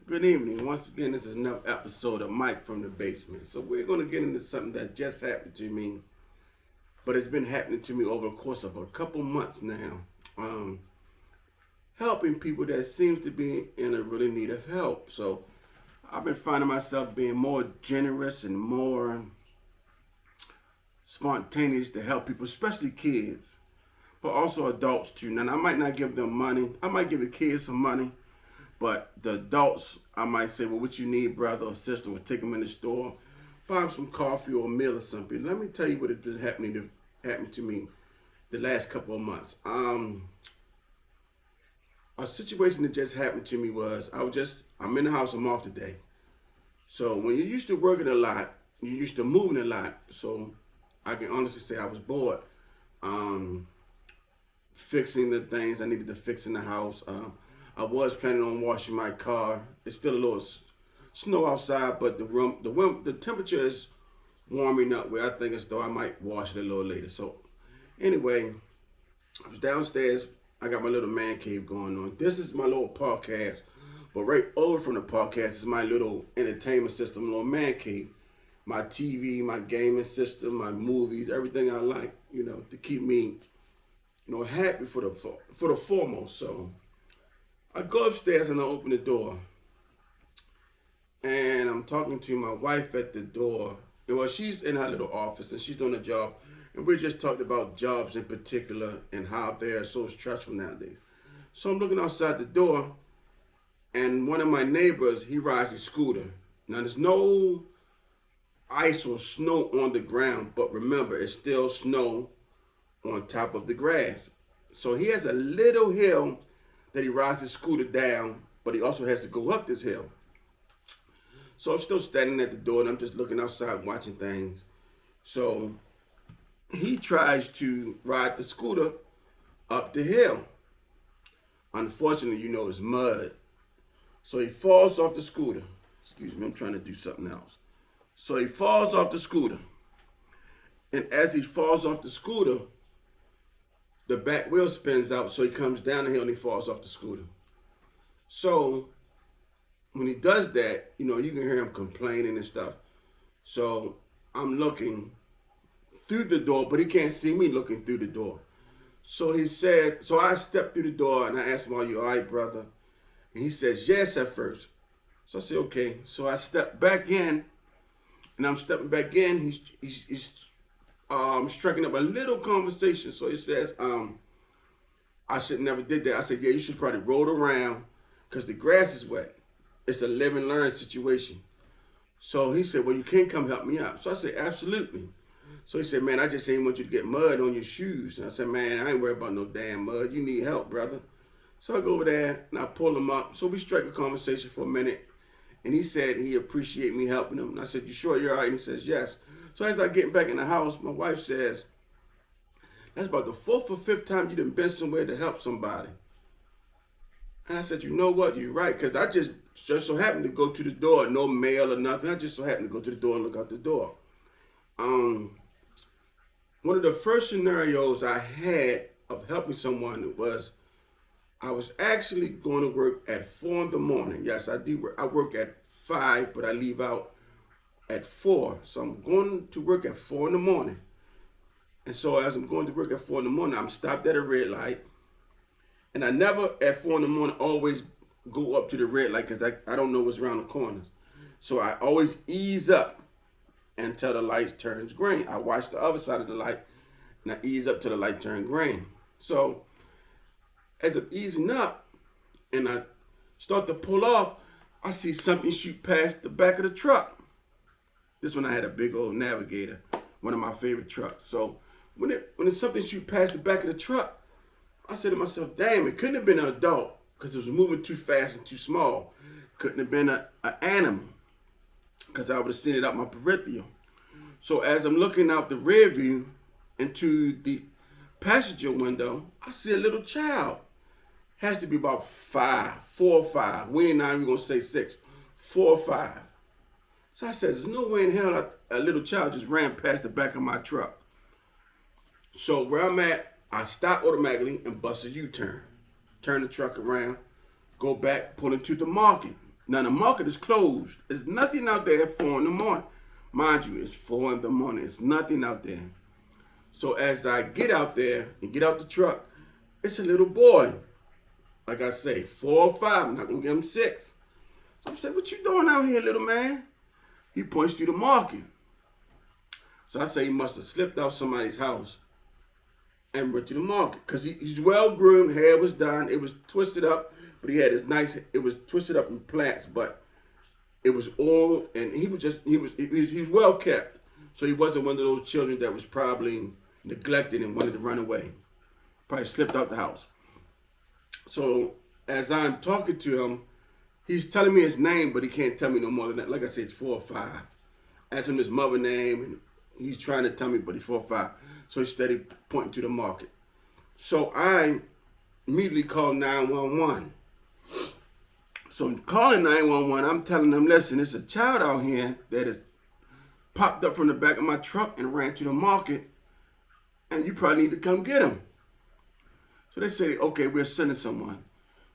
Good evening. Once again, this is another episode of Mike from the Basement. So we're going to get into something that just happened to me, but it's been happening to me over the course of a couple months now. Um, Helping people that seems to be in a really need of help. So I've been finding myself being more generous and more spontaneous to help people, especially kids, but also adults too. Now I might not give them money. I might give the kids some money. But the adults, I might say, well, what you need, brother or sister, will take them in the store, buy them some coffee or a meal or something. Let me tell you what has been happening to me the last couple of months. A situation that just happened to me was I'm in the house, I'm off today. So when you're used to working a lot, you're used to moving a lot. So I can honestly say I was bored. Fixing the things I needed to fix in the house. I was planning on washing my car. It's still a little snow outside, but the temperature is warming up where I think as though I might wash it a little later. So anyway, I was downstairs. I got my little man cave going on. This is my little podcast, but right over from the podcast is my little entertainment system, little man cave. My TV, my gaming system, my movies, everything I like, to keep me, happy for the foremost. So I go upstairs and I open the door. And I'm talking to my wife at the door. Well, she's in her little office and she's doing a job. And we just talked about jobs in particular and how they're so stressful nowadays. So I'm looking outside the door and one of my neighbors, he rides his scooter. Now there's no ice or snow on the ground, but remember, it's still snow on top of the grass. So he has a little hill that he rides his scooter down, but he also has to go up this hill. So I'm still standing at the door and I'm just looking outside watching things. So he tries to ride the scooter up the hill. Unfortunately, it's mud. So he falls off the scooter. Excuse me, I'm trying to do something else. So he falls off the scooter. And as he falls off the scooter, the back wheel spins out, so he comes down the hill and he falls off the scooter. So when he does that, you can hear him complaining and stuff. So I'm looking through the door, but he can't see me looking through the door. So I step through the door and I ask him, are you all right, brother? And he says, yes, at first. So I say, okay. So I step back in, and I'm stepping back in. He's striking up a little conversation. So he says, I should never did that. I said, yeah, you should probably roll around because the grass is wet. It's a live and learn situation. So he said, well, you can't come help me out. So I said, absolutely. So he said, man, I just ain't want you to get mud on your shoes. And I said, man, I ain't worried about no damn mud. You need help, brother. So I go over there and I pull him up. So we strike a conversation for a minute. And he said he appreciate me helping him. And I said, you sure you're all right? And he says, yes. So as I get back in the house, my wife says, that's about the fourth or fifth time you done been somewhere to help somebody. And I said, you know what? You're right. Because I just so happened to go to the door, no mail or nothing. I just so happened to go to the door and look out the door. One of the first scenarios I had of helping someone was I was actually going to work at 4 in the morning. Yes, I do work. I work at 5, but I leave out at 4. So I'm going to work at 4 in the morning. And so as I'm going to work at 4 in the morning, I'm stopped at a red light. And I never at 4 in the morning always go up to the red light because I don't know what's around the corners. So I always ease up until the light turns green. I watch the other side of the light and I ease up till the light turns green. So as I'm easing up and I start to pull off, I see something shoot past the back of the truck. This one I had a big old Navigator, one of my favorite trucks. So when it's something shoot past the back of the truck, I said to myself, damn, it couldn't have been an adult because it was moving too fast and too small. Couldn't have been an animal because I would have seen it out my peripheral. So as I'm looking out the rear view into the passenger window, I see a little child. Has to be about 4 or 5. We ain't not even gonna say 6, 4 or 5. So I said, there's no way in hell a little child just ran past the back of my truck. So where I'm at, I stop automatically and bust a U-turn. Turn the truck around, go back, pull into the market. Now the market is closed. There's nothing out there at 4 in the morning. Mind you, it's 4 in the morning. There's nothing out there. So as I get out there and get out the truck, it's a little boy. Like I say, 4 or 5. I'm not gonna give him 6. So I said, "What you doing out here, little man?" He points to the market. So I say he must have slipped out somebody's house and went to the market, because he's well groomed. Hair was done. It was twisted up, but he had his nice. It was twisted up in plaits, but it was all, and he was well kept. So he wasn't one of those children that was probably neglected and wanted to run away. Probably slipped out the house. So as I'm talking to him, he's telling me his name, but he can't tell me no more than that. Like I said, it's 4 or 5. Ask him his mother's name, and he's trying to tell me, but he's 4 or 5. So he's steady pointing to the market. So I immediately called 911. So calling 911, I'm telling them, "Listen, there's a child out here that has popped up from the back of my truck and ran to the market, and you probably need to come get him." So they say, "Okay, we're sending someone."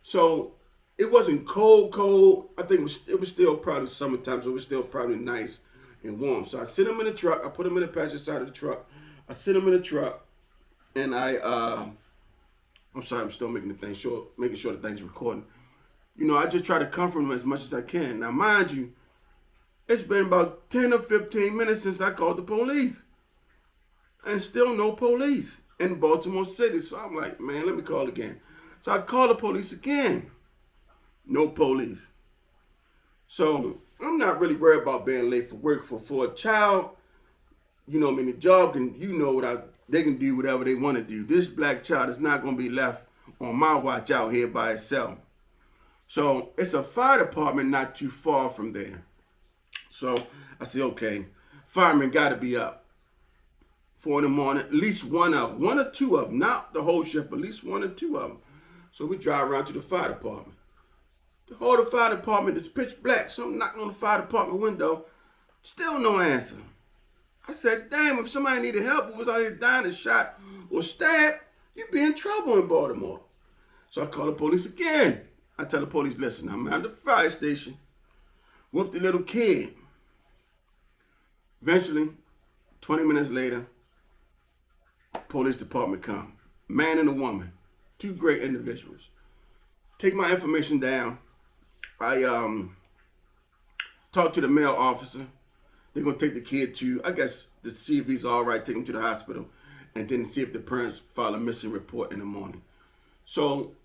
So it wasn't cold. I think it was still probably summertime, so it was still probably nice and warm. So I sit him in the truck. I put him in the passenger side of the truck. I sit him in the truck, and I'm sorry, I'm still making sure the thing's recording. You know, I just try to comfort him as much as I can. Now, mind you, it's been about 10 or 15 minutes since I called the police, and still no police in Baltimore City. So I'm like, man, let me call again. So I called the police again. No police. So I'm not really worried about being late for work for a child. You know, I mean, the job can, they can do whatever they want to do. This black child is not going to be left on my watch out here by itself. So it's a fire department not too far from there. So I said, okay, firemen got to be up 4 in the morning, at least one or two of them, not the whole shift, but at least 1 or 2 of them. So we drive around to the fire department. The whole fire department is pitch black. So I'm knocking on the fire department window, still no answer. I said, damn, if somebody needed help or was out here dying and shot or stabbed, you'd be in trouble in Baltimore. So I call the police again. I tell the police, "Listen, I'm at the fire station with the little kid." Eventually, 20 minutes later, police department come. Man and a woman, 2 great individuals. Take my information down. I talk to the male officer. They're going to take the kid to, I guess, to see if he's all right, take him to the hospital, and then see if the parents file a missing report in the morning. So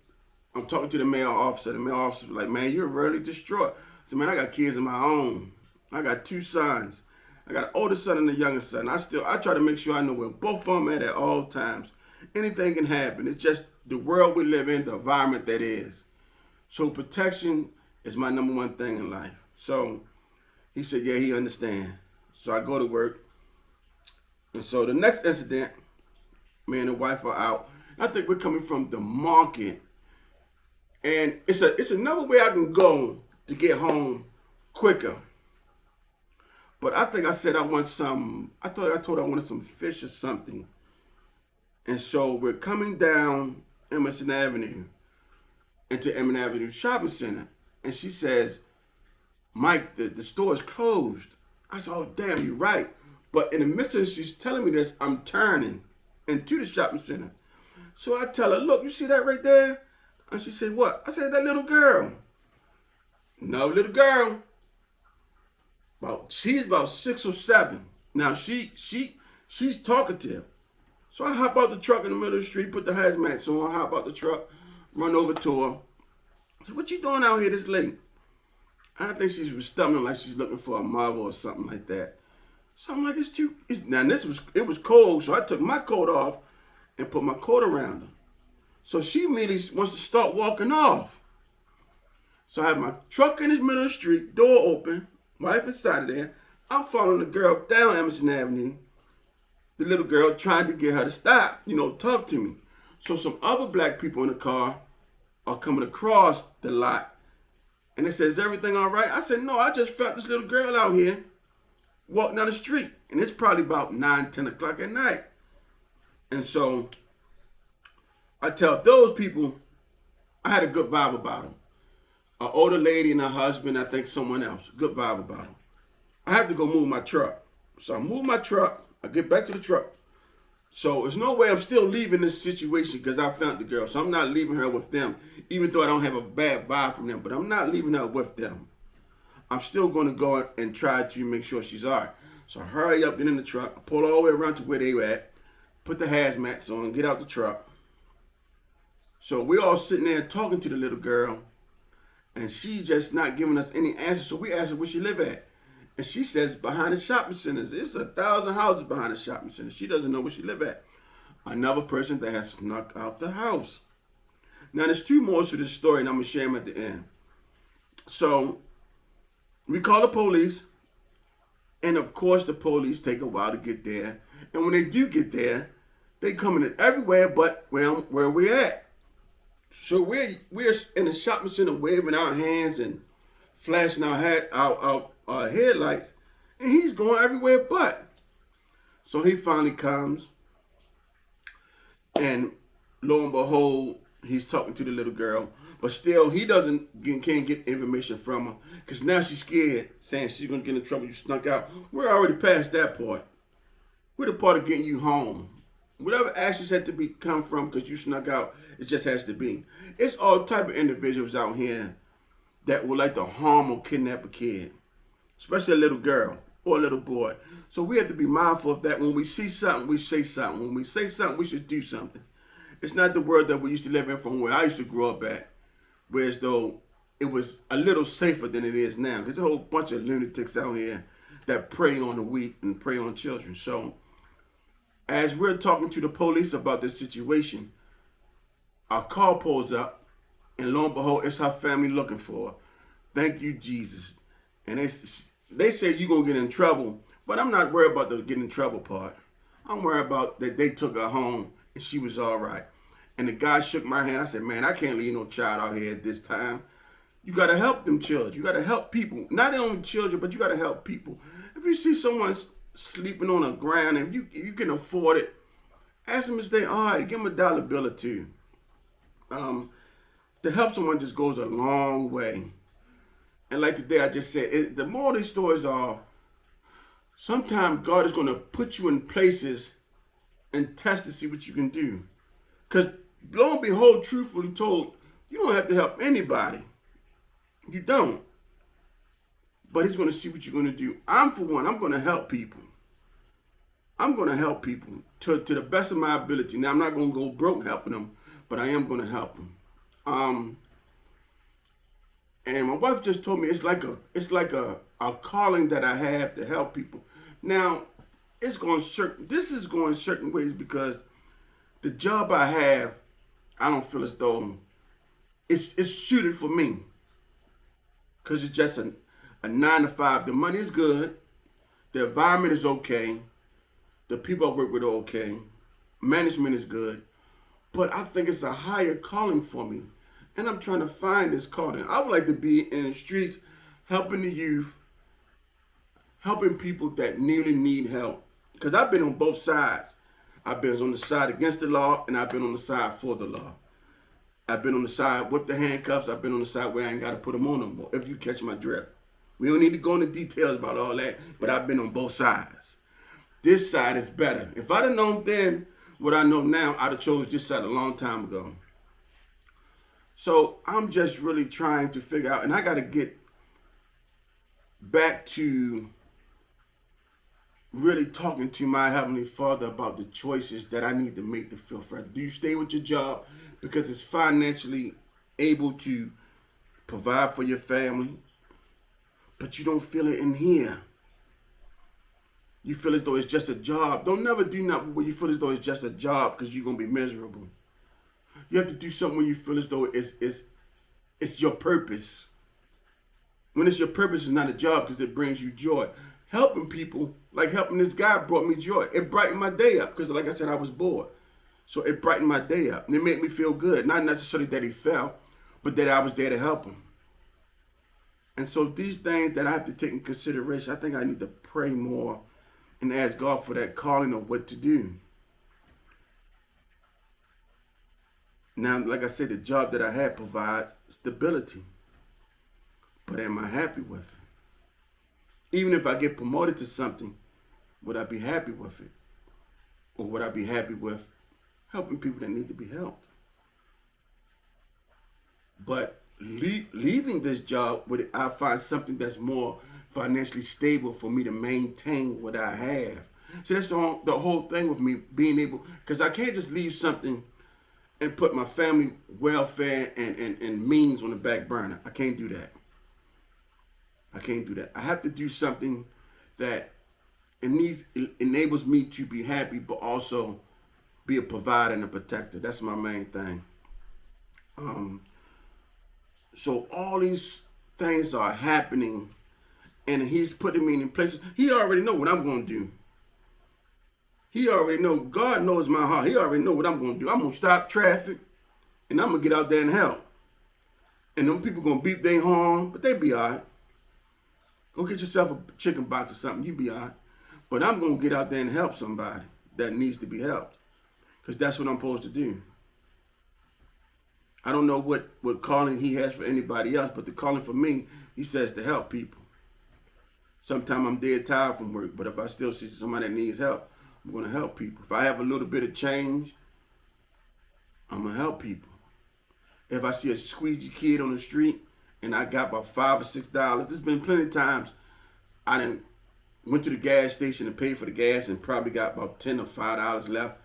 I'm talking to the male officer. The male officer was like, "Man, you're really distraught." I said, "Man, I got kids of my own. I got 2 sons. I got an older son and a younger son. I try to make sure I know where both of them at all times. Anything can happen. It's just the world we live in, the environment that is. So protection is my number one thing in life." So he said, yeah, he understands. So I go to work. And so the next incident, me and the wife are out. I think we're coming from the market. And it's another way I can go to get home quicker. But I think I said I want some, I told her I wanted some fish or something. And so we're coming down Emerson Avenue into Emerson Avenue Shopping Center. And she says, "Mike, the store is closed." I said, "Oh, damn, you're right." But in the midst of she's telling me this, I'm turning into the shopping center. So I tell her, "Look, you see that right there?" And she said, "What?" I said, "That little girl." No, little girl. She's about 6 or 7. Now she's talkative. So I hop out the truck in the middle of the street, put the hazmat on, hop out the truck, run over to her. I said, "What you doing out here this late?" I think she was stumbling like she's looking for a marble or something like that. So I'm like, it was cold, so I took my coat off and put my coat around her. So she immediately wants to start walking off. So I have my truck in the middle of the street, door open, wife inside of there. I'm following the girl down Emerson Avenue. The little girl trying to get her to stop, talk to me. So some other black people in the car are coming across the lot. And they said, "Is everything all right?" I said, "No, I just felt this little girl out here walking down the street." And it's probably about 9, 10 o'clock at night. And so I tell those people I had a good vibe about them. An older lady and her husband, I think someone else. Good vibe about them. I have to go move my truck. So I move my truck. I get back to the truck. So there's no way I'm still leaving this situation because I found the girl. So I'm not leaving her with them, even though I don't have a bad vibe from them. But I'm not leaving her with them. I'm still going to go and try to make sure she's all right. So I hurry up, get in the truck. I pull all the way around to where they were at, put the hazmats on, get out the truck. So we're all sitting there talking to the little girl, and she just not giving us any answers. So we asked her where she live at. And she says behind the shopping centers. It's 1,000 houses behind the shopping center. She doesn't know where she live at. Another person that has snuck out the house. Now there's two more to this story, and I'm gonna share them at the end. So we call the police, and of course the police take a while to get there. And when they do get there, they coming in everywhere but where we're at. So we're in the shopping center waving our hands and flashing our headlights, and he's going everywhere but. So he finally comes, and lo and behold, he's talking to the little girl, but still he can't get information from her because now she's scared, saying she's gonna get in trouble. You snuck out. We're already past that part. We're the part of getting you home. Whatever actions had to come from because you snuck out, it just has to be. It's all type of individuals out here that would like to harm or kidnap a kid, especially a little girl or a little boy. So we have to be mindful of that. When we see something, we say something. When we say something, we should do something. It's not the world that we used to live in from where I used to grow up at, whereas though it was a little safer than it is now. There's a whole bunch of lunatics out here that prey on the weak and prey on children. So as we're talking to the police about this situation, our car pulls up, and lo and behold, it's her family looking for her. Thank you, Jesus. And they say you're going to get in trouble, but I'm not worried about the getting in trouble part. I'm worried about that they took her home and she was all right. And the guy shook my hand. I said, man, I can't leave no child out here at this time. You got to help them children. You got to help people. Not only children, but you got to help people. If you see someone sleeping on the ground and you can afford it, ask them if they all right. Give them a dollar bill or two. To help someone just goes a long way. And like today, I just said, the more of these stories are, sometimes God is going to put you in places and test to see what you can do. Because lo and behold, truthfully told, you don't have to help anybody. You don't. But he's going to see what you're going to do. For one, I'm going to help people. I'm going to help people to the best of my ability. Now, I'm not going to go broke helping them, but I am going to help them. And my wife just told me it's like a calling that I have to help people. Now, this is going certain ways because the job I have, I don't feel as though it's suited for me. Because it's just a 9 to 5. The money is good. The environment is okay. The people I work with are okay. Management is good. But I think it's a higher calling for me. And I'm trying to find this calling. I would like to be in the streets helping the youth, helping people that really need help. Because I've been on both sides. I've been on the side against the law, and I've been on the side for the law. I've been on the side with the handcuffs. I've been on the side where I ain't got to put them on no more, if you catch my drift. We don't need to go into details about all that, but I've been on both sides. This side is better. If I'd have known then what I know now, I'd have chose this side a long time ago. So I'm just really trying to figure out, and I got to get back to really talking to my Heavenly Father about the choices that I need to make to feel fresh. Do you stay with your job because it's financially able to provide for your family, but you don't feel it in here? You feel as though it's just a job. Don't never do nothing where you feel as though it's just a job because you're going to be miserable. You have to do something when you feel as though it's your purpose. When it's your purpose, it's not a job because it brings you joy. Helping people, like helping this guy, brought me joy. It brightened my day up because, like I said, I was bored. So it brightened my day up. And it made me feel good. Not necessarily that he fell, but that I was there to help him. And so these things that I have to take in consideration, I think I need to pray more and ask God for that calling of what to do. Now, like I said, the job that I have provides stability. But am I happy with it? Even if I get promoted to something, would I be happy with it? Or would I be happy with helping people that need to be helped? But leaving this job, I find something that's more financially stable for me to maintain what I have. So that's the whole thing with me being able, because I can't just leave something and put my family welfare and means on the back burner. I can't do that. I can't do that. I have to do something that enables me to be happy, but also be a provider and a protector. That's my main thing. So all these things are happening, and he's putting me in places. He already know what I'm going to do. He already know. God knows my heart. He already know what I'm going to do. I'm going to stop traffic, and I'm going to get out there and help. And them people going to beat their horn, but they be all right. Go get yourself a chicken box or something. You be all right. But I'm going to get out there and help somebody that needs to be helped, because that's what I'm supposed to do. I don't know what calling he has for anybody else, but the calling for me, he says to help people. Sometimes I'm dead tired from work, but if I still see somebody that needs help, I'm going to help people. If I have a little bit of change, I'm going to help people. If I see a squeegee kid on the street and I got about $5 or $6, there's been plenty of times I done went to the gas station and paid for the gas and probably got about $10 or $5 left,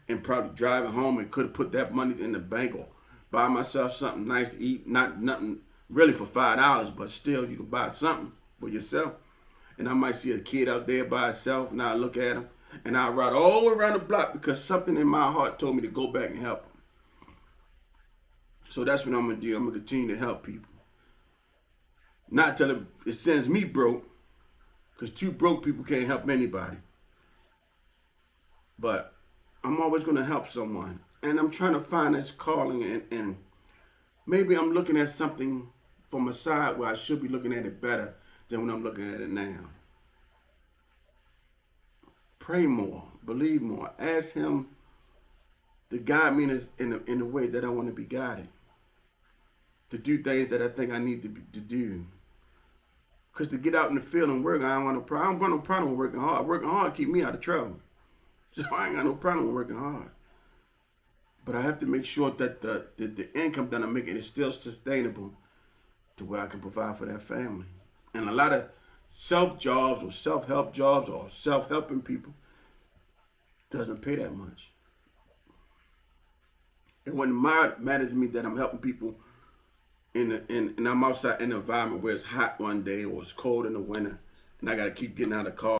and probably driving home and could have put that money in the bank or buy myself something nice to eat. Nothing really for $5, but still you can buy something for yourself. And I might see a kid out there by himself, and I look at him, and I ride all the way around the block because something in my heart told me to go back and help him. So that's what I'm going to do. I'm going to continue to help people. Not till it sends me broke, because 2 broke people can't help anybody. But I'm always going to help someone. And I'm trying to find this calling, and maybe I'm looking at something from a side where I should be looking at it better than when I'm looking at it now. Pray more, believe more, ask him to guide me in the way that I want to be guided, to do things that I think I need to do. Because to get out in the field and work, I don't want no problem with working hard. Working hard keep me out of trouble. So I ain't got no problem with working hard. But I have to make sure that the income that I'm making is still sustainable to where I can provide for that family. And a lot of self-jobs or self-help jobs or self-helping people doesn't pay that much. It wouldn't matter to me that I'm helping people and I'm outside in an environment where it's hot one day or it's cold in the winter and I got to keep getting out of the car.